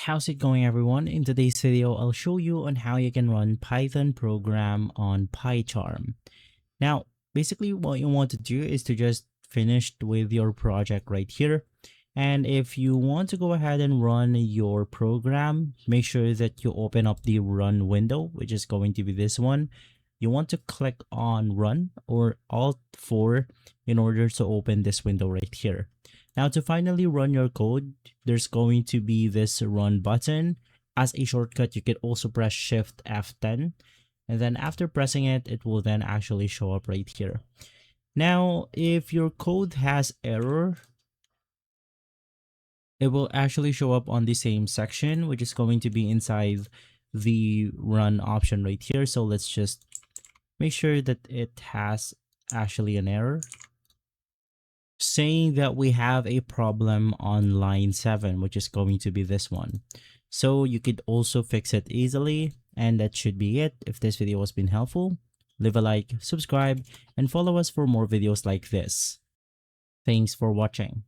How's it going, everyone? In today's video, I'll show you on how you can run Python program on PyCharm. Now, basically what you want to do is to just finish with your project right here. And if you want to go ahead and run your program, make sure that you open up the run window, which is going to be this one. You want to click on run or Alt 4 in order to open this window right here. Now to finally run your code, there's going to be this run button. As a shortcut, you could also press Shift F10. And then after pressing it, it will then actually show up right here. Now, if your code has error, it will actually show up on the same section, which is going to be inside the run option right here. So let's just make sure that it has actually an error saying that we have a problem on line 7, which is going to be this one. So you could also fix it easily, and that should be it. If this video has been helpful, leave a like, subscribe, and follow us for more videos like this. Thanks for watching.